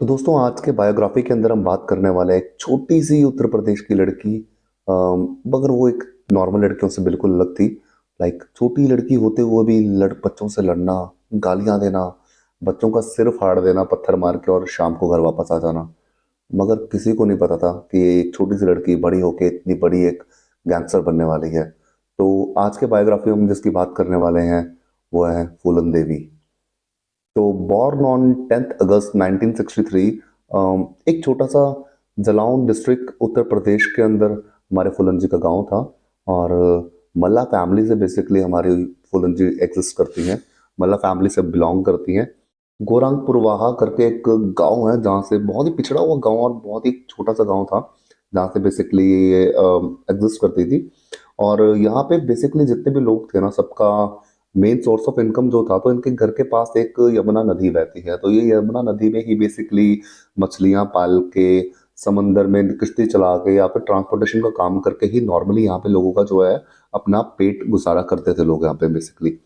तो दोस्तों आज के बायोग्राफी के अंदर हम बात करने वाले हैं एक छोटी सी उत्तर प्रदेश की लड़की। मगर वो एक नॉर्मल लड़कियों से बिल्कुल अलग थी। लाइक छोटी लड़की होते हुए भी बच्चों से लड़ना, गालियां देना, बच्चों का सिर फाड़ देना पत्थर मार के और शाम को घर वापस आ जाना। मगर किसी को नहीं पता था कि ये एक छोटी सी लड़की बड़ी होके इतनी बड़ी एक गैंगस्टर बनने वाली है। तो आज के बायोग्राफी में हम जिसकी बात करने वाले हैं वो है फूलन देवी। तो बॉर्न ऑन 10th अगस्त 1963, एक छोटा सा जलौन डिस्ट्रिक्ट उत्तर प्रदेश के अंदर हमारे फूलन जी का गांव था। और मल्ला फैमिली से बेसिकली हमारी फूलन जी एग्जिस्ट करती हैं, मल्ला फैमिली से बिलोंग करती हैं। गोरंग पुरवाहा करके एक गांव है जहाँ से बहुत ही पिछड़ा हुआ गांव और बहुत ही छोटा सा गांव था जहाँ से बेसिकली ये एग्जिस्ट करती थी। और यहाँ पे बेसिकली जितने भी लोग थे ना, सबका मेन सोर्स ऑफ इनकम जो था, तो इनके घर के पास एक यमुना नदी बहती है। तो ये यमुना नदी में ही बेसिकली मछलियां पाल के, समंदर में किश्ती चला के या फिर ट्रांसपोर्टेशन का काम करके ही नॉर्मली यहाँ पे लोगों का जो है अपना पेट गुजारा करते थे लोग यहाँ पे बेसिकली।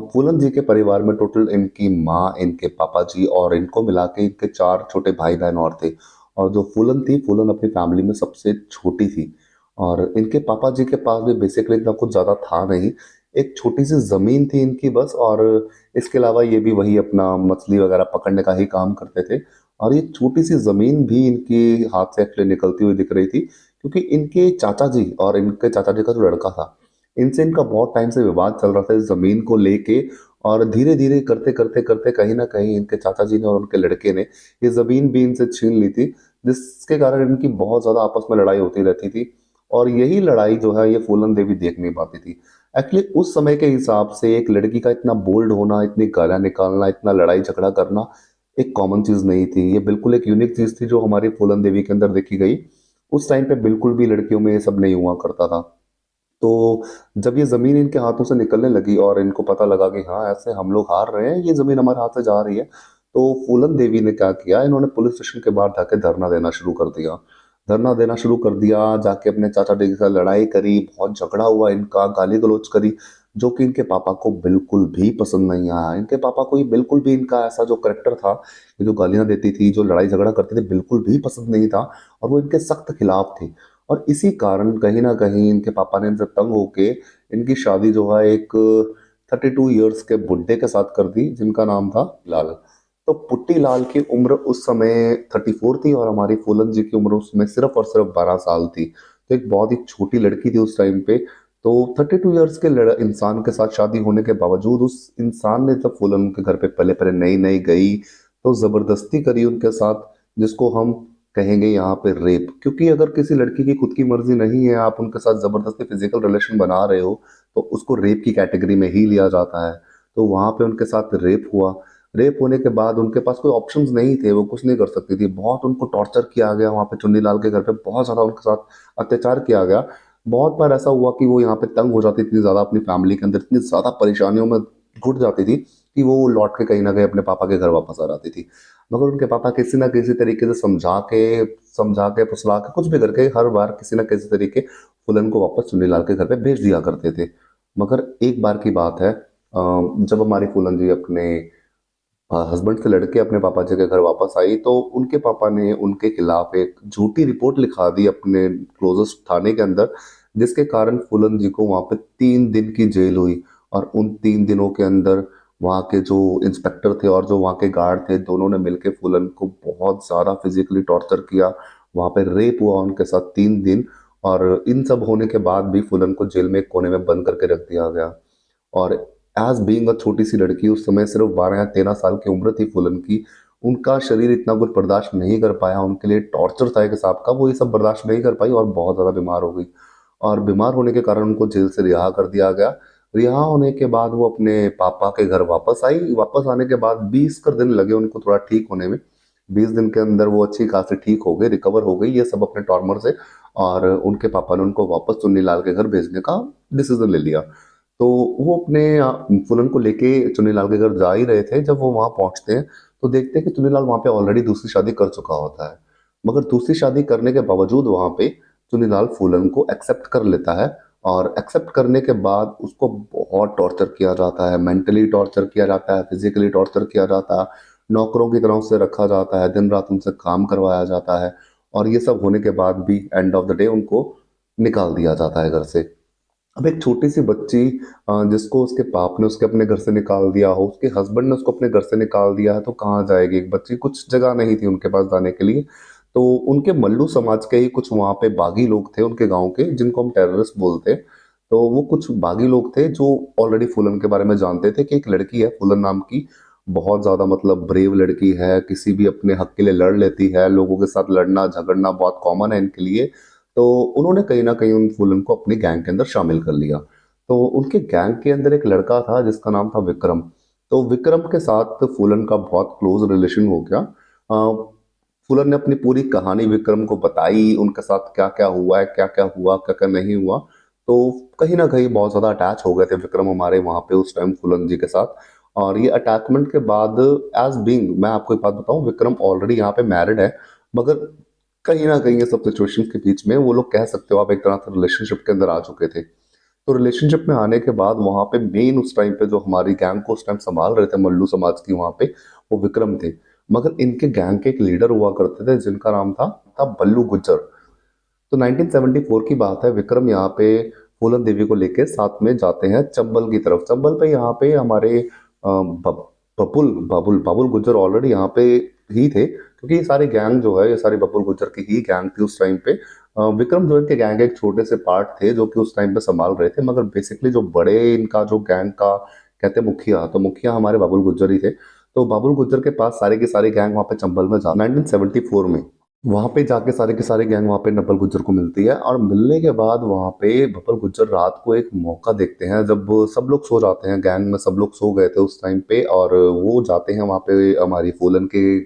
फूलन जी के परिवार में टोटल इनकी माँ, इनके पापा जी और इनको मिला के इनके चार छोटे भाई बहन और थे। और जो फूलन थी, फूलन अपनी फैमिली में सबसे छोटी थी। और इनके पापा जी के पास भी बेसिकली इतना कुछ ज़्यादा था नहीं। एक छोटी सी ज़मीन थी इनकी बस। और इसके अलावा ये भी वही अपना मछली वगैरह पकड़ने का ही काम करते थे। और ये छोटी सी ज़मीन भी इनके हाथ से एक्चुअली निकलती हुई दिख रही थी, क्योंकि इनके चाचा जी और इनके चाचा जी का जो लड़का था, इनसे इनका बहुत टाइम से विवाद चल रहा था इस ज़मीन को लेके। और धीरे धीरे करते करते करते कहीं ना कहीं इनके चाचा जी ने और उनके लड़के ने ये ज़मीन भी इनसे छीन ली थी, जिसके कारण इनकी बहुत ज़्यादा आपस में लड़ाई होती रहती थी। और यही लड़ाई जो है ये फूलन देवी देख नहीं पाती थी। एक्चुअली उस समय के हिसाब से एक लड़की का इतना बोल्ड होना, इतनी गालियां निकालना, इतना लड़ाई झगड़ा करना एक कॉमन चीज नहीं थी। ये बिल्कुल एक यूनिक चीज थी जो हमारी फूलन देवी के अंदर देखी गई। उस टाइम पे बिल्कुल भी लड़कियों में ये सब नहीं हुआ करता था। तो जब ये जमीन इनके हाथों से निकलने लगी और इनको पता लगा कि हाँ ऐसे हम लोग हार रहे हैं, ये जमीन हमारे हाथ से जा रही है, तो फूलन देवी ने क्या किया, इन्होंने पुलिस स्टेशन के बाहर जाके धरना देना शुरू कर दिया। धरना देना शुरू कर दिया, जाके अपने चाचा जी के साथ लड़ाई करी, बहुत झगड़ा हुआ इनका, गाली गलौज करी, जो कि इनके पापा को बिल्कुल भी पसंद नहीं आया। इनके पापा को ये बिल्कुल भी इनका ऐसा जो करेक्टर था, ये जो गालियां देती थी, जो लड़ाई झगड़ा करती थी, बिल्कुल भी पसंद नहीं था। और वो इनके सख्त खिलाफ थे। और इसी कारण कहीं ना कहीं इनके पापा ने इनसे तंग होके इनकी शादी जो है एक 32 ईयर्स के बुड्ढे के साथ कर दी, जिनका नाम था लाल। तो पुट्टी लाल की उम्र उस समय 34 थी और हमारी फूलन जी की उम्र उसमें सिर्फ और सिर्फ 12 साल थी। तो एक बहुत ही छोटी लड़की थी उस टाइम पे। तो 32 ईयर्स के इंसान के साथ शादी होने के बावजूद उस इंसान ने जब फूलन के घर पे पहले पहले नई नई गई, तो जबरदस्ती करी उनके साथ, जिसको हम कहेंगे यहाँ पे रेप। क्योंकि अगर किसी लड़की की खुद की मर्जी नहीं है, आप उनके साथ जबरदस्ती फिजिकल रिलेशन बना रहे हो, तो उसको रेप की कैटेगरी में ही लिया जाता है। तो वहां पे उनके साथ रेप हुआ। रेप होने के बाद उनके पास कोई ऑप्शंस नहीं थे, वो कुछ नहीं कर सकती थी। बहुत उनको टॉर्चर किया गया वहां पे, चुन्नी लाल के घर पे बहुत ज्यादा उनके साथ अत्याचार किया गया। बहुत बार ऐसा हुआ कि वो यहाँ पे तंग हो जाती, इतनी ज्यादा अपनी फैमिली के अंदर इतनी ज्यादा परेशानियों में घुट जाती थी कि वो लौट के कहीं ना कहीं अपने पापा के घर वापस आ जाती थी। मगर उनके पापा किसी ना किसी तरीके से समझा के फुसला के कुछ भी करके हर बार किसी ना किसी तरीके फुलन को वापस चुन्नीलाल के घर पे भेज दिया करते थे। मगर एक बार की बात है, जब हमारी फूलन जी अपने हस्बैंड से लड़के अपने पापा जी के घर वापस आई, तो उनके पापा ने उनके खिलाफ एक झूठी रिपोर्ट लिखा दी अपने क्लोजेस्ट थाने के अंदर, जिसके कारण फूलन जी को वहां पे 3 दिन की जेल हुई। और उन 3 दिनों के अंदर वहाँ के जो इंस्पेक्टर थे और जो वहाँ के गार्ड थे, दोनों ने मिलकर फूलन को बहुत ज़्यादा फिजिकली टॉर्चर किया। वहाँ पे रेप हुआ उनके साथ 3 दिन। और इन सब होने के बाद भी फूलन को जेल में एक कोने में बंद करके रख दिया गया। और एज बीइंग अ छोटी सी लड़की, उस समय सिर्फ 12 या 13 साल की उम्र थी फूलन की, उनका शरीर इतना कुछ बर्दाश्त नहीं कर पाया। उनके लिए टॉर्चर था एक हिसाब का, वो ये सब बर्दाश्त नहीं कर पाई और बहुत ज़्यादा बीमार हो गई। और बीमार होने के कारण उनको जेल से रिहा कर दिया गया। रिहा होने के बाद वो अपने पापा के घर वापस आई। वापस आने के बाद 20 दिन लगे उनको थोड़ा ठीक होने में। 20 दिन के अंदर वो अच्छी खासी ठीक हो गई, रिकवर हो गई ये सब अपने टॉर्मर से। और उनके पापा ने उनको वापस चुन्नीलाल के घर भेजने का डिसीजन ले लिया। तो वो अपने फूलन को लेके चुन्नीलाल के घर जा ही रहे थे। जब वो वहां पहुंचते हैं तो देखते हैं कि चुन्नीलाल वहां पे ऑलरेडी दूसरी शादी कर चुका होता है। मगर दूसरी शादी करने के बावजूद वहां पे चुन्नीलाल फूलन को एक्सेप्ट कर लेता है। और एक्सेप्ट करने के बाद उसको बहुत टॉर्चर किया जाता है, मेंटली टॉर्चर किया जाता है, फिजिकली टॉर्चर किया जाता है। नौकरों की तरह उससे रखा जाता है, दिन रात उनसे काम करवाया जाता है और ये सब होने के बाद भी एंड ऑफ द डे उनको निकाल दिया जाता है घर से। अब एक छोटी सी बच्ची जिसको उसके बाप ने उसके अपने घर से निकाल दिया हो, उसके हस्बैंड ने उसको अपने घर से निकाल दिया है, तो कहाँ जाएगी एक बच्ची? कुछ जगह नहीं थी उनके पास जाने के लिए। तो उनके मल्लू समाज के ही कुछ वहाँ पे बागी लोग थे उनके गांव के, जिनको हम टेररिस्ट बोलते हैं। तो वो कुछ बागी लोग थे जो ऑलरेडी फूलन के बारे में जानते थे कि एक लड़की है फूलन नाम की, बहुत ज्यादा मतलब ब्रेव लड़की है, किसी भी अपने हक के लिए लड़ लेती है, लोगों के साथ लड़ना झगड़ना बहुत कॉमन है इनके लिए। तो उन्होंने कहीं ना कहीं उन फूलन को अपनी गैंग के अंदर शामिल कर लिया। तो उनके गैंग के अंदर एक लड़का था जिसका नाम था विक्रम। तो विक्रम के साथ फूलन का बहुत क्लोज रिलेशन हो गया। फूलन ने अपनी पूरी कहानी विक्रम को बताई, उनके साथ क्या क्या हुआ है, क्या क्या नहीं हुआ। तो कहीं ना कहीं बहुत ज्यादा अटैच हो गए थे विक्रम हमारे वहां पे उस टाइम फूलन जी के साथ। और ये अटैचमेंट के बाद एज बीइंग, मैं आपको एक बात बताऊं, विक्रम ऑलरेडी यहाँ पे मैरिड है, मगर कहीं ना कहीं ये सब सिचुएशन के बीच में वो लोग कह सकते हो आप एक तरह से रिलेशनशिप के अंदर आ चुके थे। तो रिलेशनशिप में आने के बाद वहां पे मेन उस टाइम पे जो हमारी गैंग को उस टाइम संभाल रहे थे मल्लू समाज की वहां पे, वो विक्रम थे। मगर इनके गैंग के एक लीडर हुआ करते थे जिनका नाम था बल्लू गुज्जर। तो 1974 की बात है, विक्रम यहाँ पे फूलन देवी को लेके साथ में जाते हैं चंबल की तरफ। चंबल पे यहाँ पे हमारे बबुल बाबुल बाबुल गुज्जर ऑलरेडी यहाँ पे ही थे, क्योंकि ये सारे गैंग जो है ये सारी बबुल गुज्जर की ही गैंग थी उस टाइम पे। विक्रम जो इनके गैंग के एक छोटे से पार्ट थे जो कि उस टाइम पे संभाल रहे थे, मगर बेसिकली जो बड़े इनका जो गैंग का कहते हैं मुखिया, तो मुखिया हमारे बाबुल गुज्जर ही थे। तो बाबुल गुज्जर के पास सारे के सारे गैंग वहाँ पे चंबल में जा 1974 में वहां पे जाके सारे के सारे गैंग वहां पे नब्बल गुज्जर को मिलती है। और मिलने के बाद वहां पे बब्बल गुज्जर रात को एक मौका देखते हैं, जब सब लोग सो जाते हैं, गैंग में सब लोग सो गए थे उस टाइम पे, और वो जाते हैं वहां पे हमारी फूलन के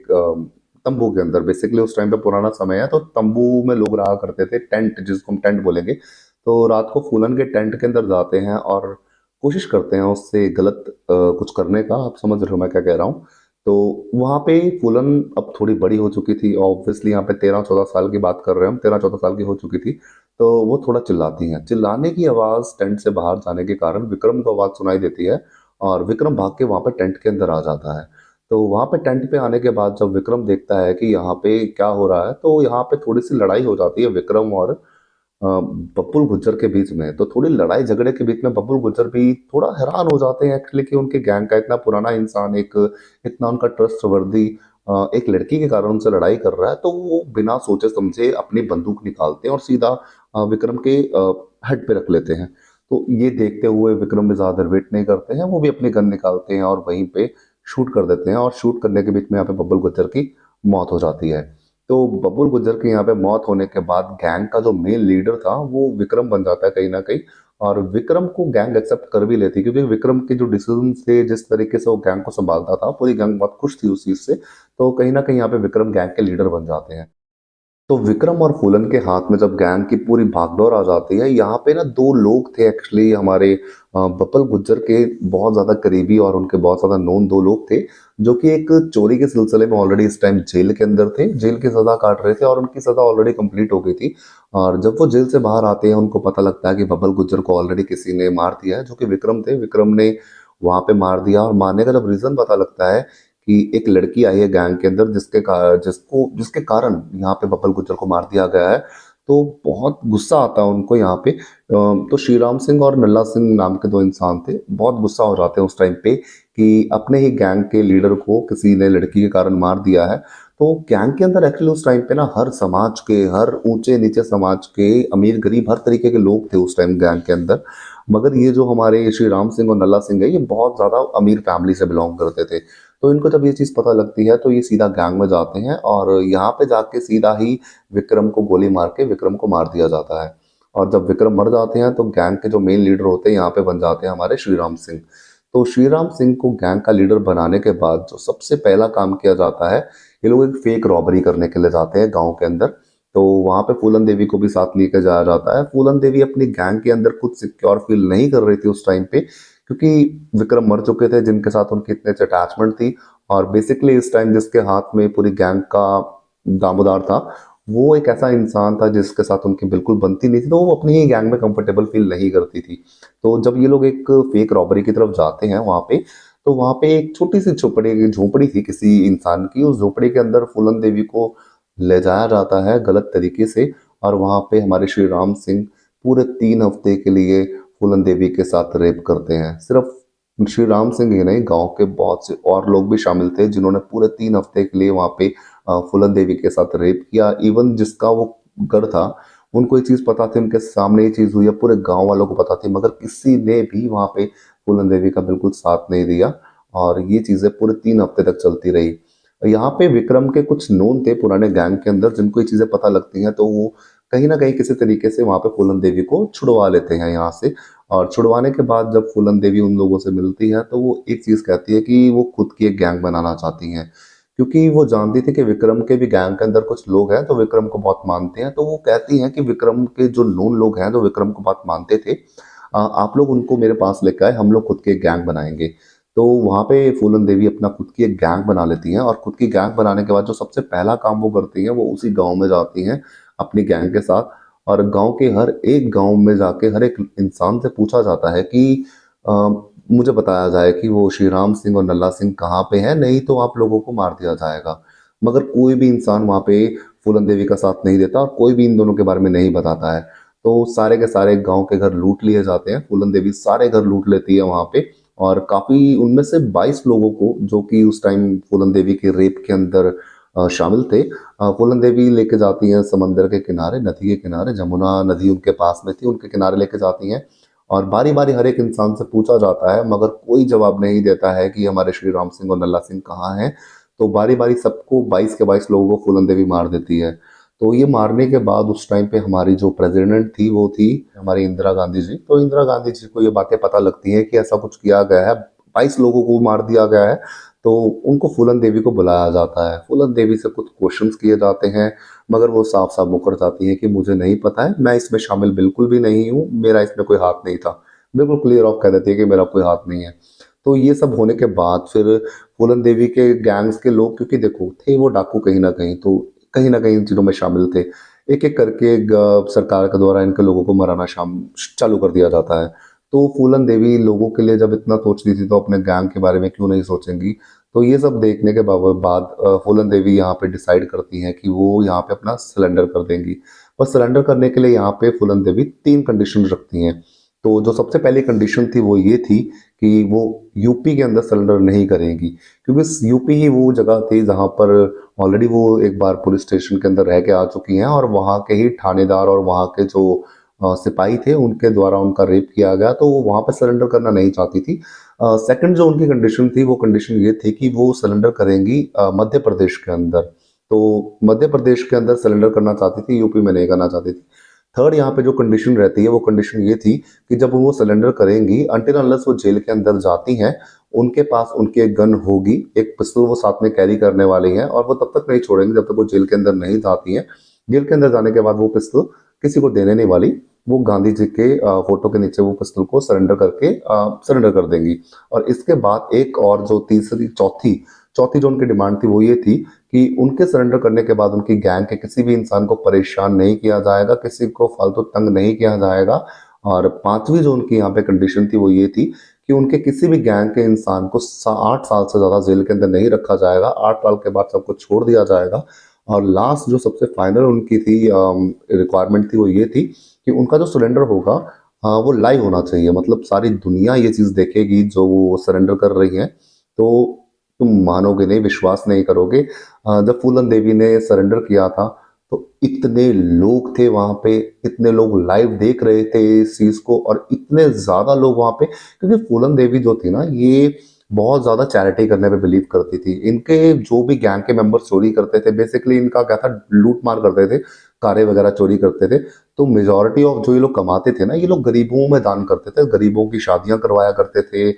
तंबू के अंदर। बेसिकली उस टाइम पे पुराना समय है तो तंबू में लोग रहा करते थे, टेंट जिसको हम टेंट बोलेंगे। तो रात को फूलन के टेंट के अंदर जाते हैं और कोशिश करते हैं उससे गलत कुछ करने का। आप समझ रहे हो मैं क्या कह रहा हूँ। तो वहां पे फूलन अब थोड़ी बड़ी हो चुकी थी, ऑब्वियसली यहाँ पे 13-14 साल की बात कर रहे हैं हम, 13-14 साल की हो चुकी थी। तो वो थोड़ा चिल्लाती हैं, चिल्लाने की आवाज टेंट से बाहर जाने के कारण विक्रम को आवाज सुनाई देती है और विक्रम भाग के वहां पे टेंट के अंदर आ जाता है। तो वहां पे टेंट पे आने के बाद जब विक्रम देखता है कि यहाँ पे क्या हो रहा है, तो यहाँ पे थोड़ी सी लड़ाई हो जाती है विक्रम और बब्बुल गुज्जर के बीच में। तो थोड़ी लड़ाई झगड़े के बीच में बब्बुल गुज्जर भी थोड़ा हैरान हो जाते हैं एक्चुअली कि उनके गैंग का इतना पुराना इंसान, एक इतना उनका ट्रस्ट वर्दी एक लड़की के कारण उनसे लड़ाई कर रहा है। तो वो बिना सोचे समझे अपनी बंदूक निकालते हैं और सीधा विक्रम के हेड पे रख लेते हैं। तो ये देखते हुए विक्रम भी ज्यादा देर वेट नहीं करते हैं, वो भी अपनी गन निकालते हैं और वहीं पे शूट कर देते हैं। और शूट करने के बीच में यहाँ पे बब्बुल गुज्जर की मौत हो जाती है। तो बबुल गुज्जर की यहाँ पे मौत होने के बाद गैंग का जो मेन लीडर था वो विक्रम बन जाता है कहीं ना कहीं। और विक्रम को गैंग एक्सेप्ट कर भी लेती है, क्योंकि विक्रम के जो डिसीजन थे, जिस तरीके से वो गैंग को संभालता था, पूरी गैंग बहुत खुश थी उस चीज से। तो कहीं ना कहीं यहाँ पे विक्रम गैंग के लीडर बन जाते हैं। तो विक्रम और फूलन के हाथ में जब गैंग की पूरी भागदौड़ आ जाती है, यहाँ पे ना दो लोग थे एक्चुअली हमारे बपल गुज्जर के बहुत ज्यादा करीबी और उनके बहुत ज्यादा नोन दो लोग थे, जो कि एक चोरी के सिलसिले में ऑलरेडी इस टाइम जेल के अंदर थे, जेल की सजा काट रहे थे और उनकी सजा ऑलरेडी कंप्लीट हो गई थी। और जब वो जेल से बाहर आते हैं उनको पता लगता है कि बबल गुज्जर को ऑलरेडी किसी ने मार दिया है, जो कि विक्रम थे। विक्रम ने वहां पे मार दिया और मारने का जब रीजन पता लगता है कि एक लड़की आई है गैंग के अंदर जिसके कारण यहाँ पे बब्बल गुज्जर को मार दिया गया है, तो बहुत गुस्सा आता है उनको यहाँ पे। तो श्री राम सिंह और नल्ला सिंह नाम के दो इंसान थे, बहुत गुस्सा हो जाते हैं उस टाइम पे कि अपने ही गैंग के लीडर को किसी ने लड़की के कारण मार दिया है। तो गैंग के अंदर एक्चुअली उस टाइम पे ना हर समाज के, हर ऊंचे नीचे समाज के, अमीर गरीब, हर तरीके के लोग थे उस टाइम गैंग के अंदर। मगर ये जो हमारे श्री राम सिंह और नल्ला सिंह है, ये बहुत ज्यादा अमीर फैमिली से बिलोंग करते थे। तो इनको जब ये चीज पता लगती है तो ये सीधा गैंग में जाते हैं और यहाँ पे जाके सीधा ही विक्रम को गोली मार के विक्रम को मार दिया जाता है। और जब विक्रम मर जाते हैं तो गैंग के जो मेन लीडर होते हैं यहाँ पे बन जाते हैं हमारे श्री राम सिंह। तो श्री राम सिंह को गैंग का लीडर बनाने के बाद जो सबसे पहला काम किया जाता है, ये लोग एक फेक रॉबरी करने के लिए जाते हैं गाँव के अंदर। तो वहां पे फूलन देवी को भी साथ लेकर जाया जाता है। फूलन देवी अपनी गैंग के अंदर खुद सिक्योर फील नहीं कर रही थी उस टाइम पे, क्योंकि विक्रम मर चुके थे जिनके साथ उनकी इतने अटैचमेंट थी। और बेसिकली इस टाइम जिसके हाथ में पूरी गैंग का दामोदार था, वो एक ऐसा इंसान था जिसके साथ उनकी बिल्कुल बनती नहीं थी, तो वो अपनी ही गैंग में कंफर्टेबल फील नहीं करती थी। तो जब ये लोग एक फेक रॉबरी की तरफ जाते हैं वहां पे, तो वहाँ पे एक छोटी सी झोपड़ी थी किसी इंसान की। उस झोपड़ी के अंदर फूलन देवी को ले जाया जाता है गलत तरीके से, और वहाँ पे हमारे श्री राम सिंह पूरे 3 हफ्ते के लिए फूलन देवी के साथ रेप करते हैं। सिर्फ श्री राम सिंह ही नहीं, गांव के बहुत से और लोग भी शामिल थे जिन्होंने पूरे 3 हफ्ते के लिए वहाँ पे फूलन देवी के साथ रेप किया। इवन जिसका वो घर था, उनको ये चीज पता थी, उनके सामने ये चीज हुई है, पूरे गांव वालों को पता थी, मगर किसी ने भी वहाँ पे फूलन देवी का बिल्कुल साथ नहीं दिया। और ये चीजें पूरे 3 हफ्ते तक चलती रही। यहाँ पे विक्रम के कुछ नोन थे पुराने गैंग के अंदर, जिनको ये चीजें पता लगती हैं, तो वो कहीं ना कहीं किसी तरीके से वहां पे फूलन देवी को छुड़वा लेते हैं यहाँ से। और छुड़वाने के बाद जब फूलन देवी उन लोगों से मिलती है, तो वो एक चीज कहती है कि वो खुद की एक गैंग बनाना चाहती हैं, क्योंकि वो जानती थी कि विक्रम के भी गैंग के अंदर कुछ लोग हैं तो विक्रम को बहुत मानते हैं। तो वो कहती हैं कि विक्रम के जो नोन लोग हैं जो विक्रम को बहुत मानते थे, आप लोग उनको मेरे पास लेकर आए, हम लोग खुद के एक गैंग बनाएंगे। तो वहाँ पे फूलन देवी अपना खुद की एक गैंग बना लेती हैं, और खुद की गैंग बनाने के बाद जो सबसे पहला काम वो करती हैं, वो उसी गांव में जाती हैं अपनी गैंग के साथ। और गांव के हर एक गांव में जाके हर एक इंसान से पूछा जाता है कि अ, मुझे बताया जाए कि वो श्री राम सिंह और नल्ला सिंह कहाँ पे हैं, नहीं तो आप लोगों को मार दिया जाएगा। मगर कोई भी इंसान वहाँ पे फूलन देवी का साथ नहीं देता, और कोई भी इन दोनों के बारे में नहीं बताता है। तो सारे के सारे गांव के घर लूट लिए जाते हैं, फूलन देवी सारे घर लूट लेती है वहाँ पे। और काफी उनमें से 22 लोगों को, जो कि उस टाइम फूलन देवी के रेप के अंदर शामिल थे, फूलन देवी लेके जाती हैं समंदर के किनारे, नदी के किनारे, जमुना नदी उनके पास में थी, उनके किनारे लेके जाती हैं। और बारी बारी हर एक इंसान से पूछा जाता है, मगर कोई जवाब नहीं देता है कि हमारे श्री राम सिंह और नल्ला सिंह कहाँ हैं। तो बारी बारी सबको 22 के 22 लोगों को फूलन देवी मार देती है। तो ये मारने के बाद उस टाइम पे हमारी जो प्रेसिडेंट थी वो थी हमारी इंदिरा गांधी जी। तो इंदिरा गांधी जी को ये बातें पता लगती हैं कि ऐसा कुछ किया गया है, 22 लोगों को मार दिया गया है। तो उनको फूलन देवी को बुलाया जाता है, फूलन देवी से कुछ क्वेश्चंस किए जाते हैं, मगर वो साफ साफ मुकर जाती है कि मुझे नहीं पता है, मैं इसमें शामिल बिल्कुल भी नहीं हूँ, मेरा इसमें कोई हाथ नहीं था। बिल्कुल क्लियर ऑफ कह देती है कि मेरा कोई हाथ नहीं है। तो ये सब होने के बाद फिर फूलन देवी के गैंग्स के लोग, क्योंकि देखो थे वो डाकू कहीं ना कहीं इन चीज़ों में शामिल थे, एक एक करके सरकार के द्वारा इनके लोगों को मराना शाम चालू कर दिया जाता है। तो फूलन देवी लोगों के लिए जब इतना सोचती थी, तो अपने गैंग के बारे में क्यों नहीं सोचेंगी। तो ये सब देखने के बाद फूलन देवी यहाँ पे डिसाइड करती हैं कि वो यहाँ पे अपना सिलेंडर कर देंगी। पर सिलेंडर करने के लिए यहाँ पे फूलन देवी 3 कंडीशन रखती हैं। तो जो सबसे पहली कंडीशन थी वो ये थी कि वो यूपी के अंदर सिलेंडर नहीं करेंगी, क्योंकि यूपी ही वो जगह थी जहाँ पर ऑलरेडी वो एक बार पुलिस स्टेशन के अंदर रह के आ चुकी हैं, और वहाँ के ही थानेदार और वहाँ के जो सिपाही थे उनके द्वारा उनका रेप किया गया, तो वो वहाँ पर सरेंडर करना नहीं चाहती थी। सेकंड जो उनकी कंडीशन थी, वो कंडीशन ये थी कि वो सरेंडर करेंगी मध्य प्रदेश के अंदर। तो मध्य प्रदेश के अंदर सरेंडर करना चाहती थी, यूपी में नहीं करना चाहती थी। थर्ड यहाँ पे जो कंडीशन रहती है, वो कंडीशन ये थी कि जब वो सरेंडर करेंगी, अनटिल अनलेस वो जेल के अंदर जाती हैं, उनके पास उनकी एक गन होगी, एक पिस्तौल वो साथ में कैरी करने वाली हैं, और वो तब तक नहीं छोड़ेंगे जब तक वो जेल के अंदर नहीं जाती हैं। जेल के अंदर जाने के बाद वो पिस्तौल किसी को देने नहीं वाली, वो गांधी जी के फोटो के नीचे वो पिस्तौल को सरेंडर कर देंगी। और इसके बाद एक और जो चौथी चौथी जो उनकी डिमांड थी वो ये थी कि उनके सरेंडर करने के बाद उनकी गैंग के किसी भी इंसान को परेशान नहीं किया जाएगा, किसी को फालतू तंग नहीं किया जाएगा। और पांचवी जो उनकी यहाँ पे कंडीशन थी वो ये थी कि उनके किसी भी गैंग के इंसान को 8 साल से ज्यादा जेल के अंदर नहीं रखा जाएगा, 8 साल के बाद सबको छोड़ दिया जाएगा। और लास्ट जो सबसे फाइनल उनकी थी रिक्वायरमेंट थी वो ये थी कि उनका जो सरेंडर होगा वो लाइव होना चाहिए, मतलब सारी दुनिया ये चीज देखेगी जो वो सरेंडर कर रही है। तो तुम मानोगे नहीं, विश्वास नहीं करोगे, जब फूलन देवी ने सरेंडर किया था तो इतने लोग थे वहां पे, इतने लोग लाइव देख रहे थे इस चीज को, और इतने ज्यादा लोग वहां पे, क्योंकि फूलन देवी जो थी ना, ये बहुत ज्यादा चैरिटी करने पे बिलीव करती थी। इनके जो भी गैंग के मेंबर चोरी करते थे, बेसिकली इनका क्या था, लूट मार करते थे, कारें वगैरह चोरी करते थे। तो मेजोरिटी ऑफ जो ये लोग कमाते थे ना, ये लोग गरीबों में दान करते थे, गरीबों की शादियां करवाया करते थे,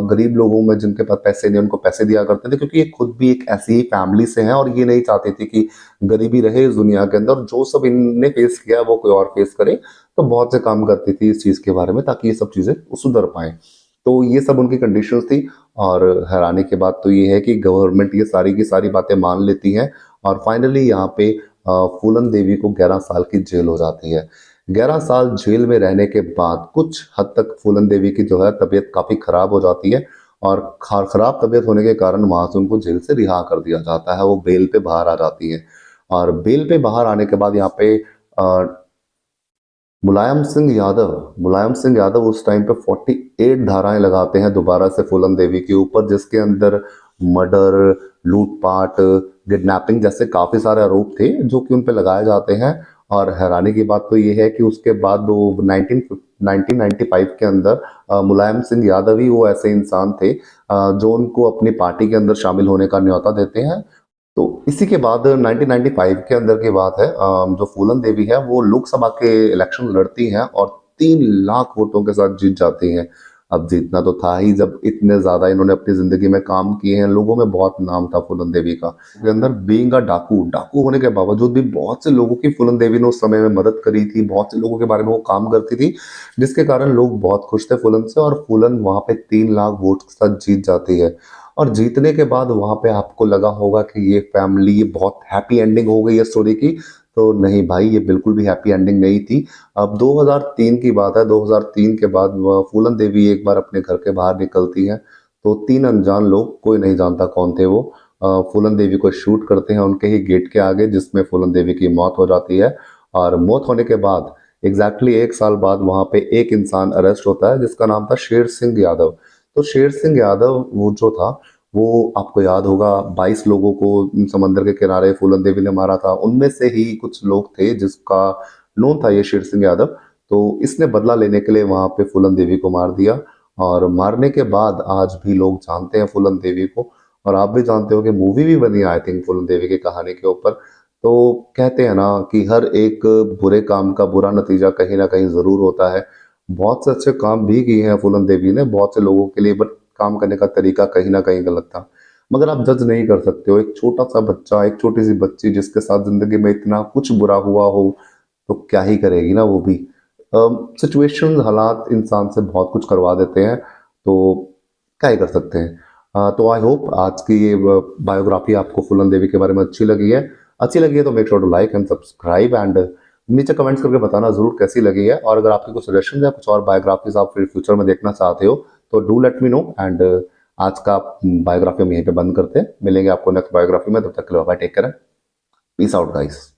गरीब लोगों में जिनके पास पैसे नहीं उनको पैसे दिया करते थे, क्योंकि ये खुद भी एक ऐसी ही फैमिली से हैं और ये नहीं चाहती थी कि गरीबी रहे इस दुनिया के अंदर। जो सब इनने फेस किया वो कोई और फेस करे, तो बहुत से काम करती थी इस चीज के बारे में ताकि ये सब चीजें सुधर पाए। तो ये सब उनकी कंडीशंस थी। और हैरानी की बात तो ये है कि गवर्नमेंट ये सारी की सारी बातें मान लेती है, और फाइनली यहाँ पे फूलन देवी को 11 साल की जेल हो जाती है। 11 साल जेल में रहने के बाद कुछ हद तक फूलन देवी की जो है तबीयत काफी खराब हो जाती है, और खराब तबीयत होने के कारण वहां से उनको जेल से रिहा कर दिया जाता है, वो बेल पे बाहर आ जाती हैं। और बेल पे बाहर आने के बाद यहाँ पे मुलायम सिंह यादव उस टाइम पे 48 धाराएं लगाते हैं दोबारा से फूलन देवी के ऊपर, जिसके अंदर मर्डर, लूटपाट, किडनैपिंग जैसे काफी सारे आरोप थे जो कि उन पे लगाए जाते हैं। और हैरानी की बात तो ये है कि उसके बाद वो 1995 के अंदर मुलायम सिंह यादव ही वो ऐसे इंसान थे जो उनको अपनी पार्टी के अंदर शामिल होने का न्योता देते हैं। तो इसी के बाद 1995 के अंदर की बात है, जो फूलन देवी है वो लोकसभा के इलेक्शन लड़ती हैं और 3 लाख वोटों के साथ जीत जाती हैं। अब जीतना तो था ही, जब इतने ज्यादा इन्होंने अपनी जिंदगी में काम किए हैं, लोगों में बहुत नाम था फूलन देवी का। के अंदर बीइंग अ डाकू होने के बावजूद भी बहुत से लोगों की फूलन देवी ने उस समय में मदद करी थी, बहुत से लोगों के बारे में वो काम करती थी, जिसके कारण लोग बहुत खुश थे फूलन से। और फूलन वहां पे 3 लाख वोट के साथ जीत जाती है। और जीतने के बाद वहां पे आपको लगा होगा कि ये फैमिली, ये बहुत हैप्पी एंडिंग हो गई है स्टोरी की। तो नहीं भाई, ये बिल्कुल भी हैप्पी एंडिंग नहीं थी। अब 2003 की बात है। 2003 के बाद फूलन देवी एक बार अपने घर के बाहर निकलती हैं, तो 3 अनजान लोग, कोई नहीं जानता कौन थे वो, फूलन देवी को शूट करते हैं उनके ही गेट के आगे, जिसमें फूलन देवी की मौत हो जाती है। और मौत होने के बाद एग्जैक्टली 1 साल बाद वहां पे एक इंसान अरेस्ट होता है जिसका नाम था शेर सिंह यादव। तो शेर सिंह यादव वो जो था, वो आपको याद होगा 22 लोगों को समंदर के किनारे फूलन देवी ने मारा था। उनमें से ही कुछ लोग थे जिसका नोन था ये शेर सिंह यादव। तो इसने बदला लेने के लिए वहां पे फूलन देवी को मार दिया। और मारने के बाद आज भी लोग जानते हैं फूलन देवी को। और आप भी जानते हो कि मूवी भी बनी आई थिंक फूलन देवी की कहानी के ऊपर। तो कहते हैं ना कि हर एक बुरे काम का बुरा नतीजा कहीं ना कहीं जरूर होता है। बहुत से अच्छे काम भी किए हैं फूलन देवी ने बहुत से लोगों के लिए, बट काम करने का तरीका कहीं ना कहीं गलत था। मगर आप जज नहीं कर सकते हो, एक छोटा सा बच्चा, एक छोटी सी बच्ची जिसके साथ जिंदगी में इतना कुछ बुरा हुआ हो, तो क्या ही करेगी ना वो भी। सिचुएशन, हालात इंसान से बहुत कुछ करवा देते हैं, तो क्या ही कर सकते हैं। तो आई होप आज की ये बायोग्राफी आपको फूलन देवी के बारे में अच्छी लगी है। अच्छी लगी है तो make sure to like and subscribe, and नीचे कमेंट्स करके बताना जरूर कैसी लगी है। और अगर आपकी कुछ सजेशन है, कुछ और बायोग्राफीज आप फिर फ्यूचर में देखना चाहते हो, तो do let me know. And आज का बायोग्राफी हम यहीं पे बंद करते हैं। मिलेंगे आपको नेक्स्ट बायोग्राफी में, तब तक के लिए bye, take care, peace out guys.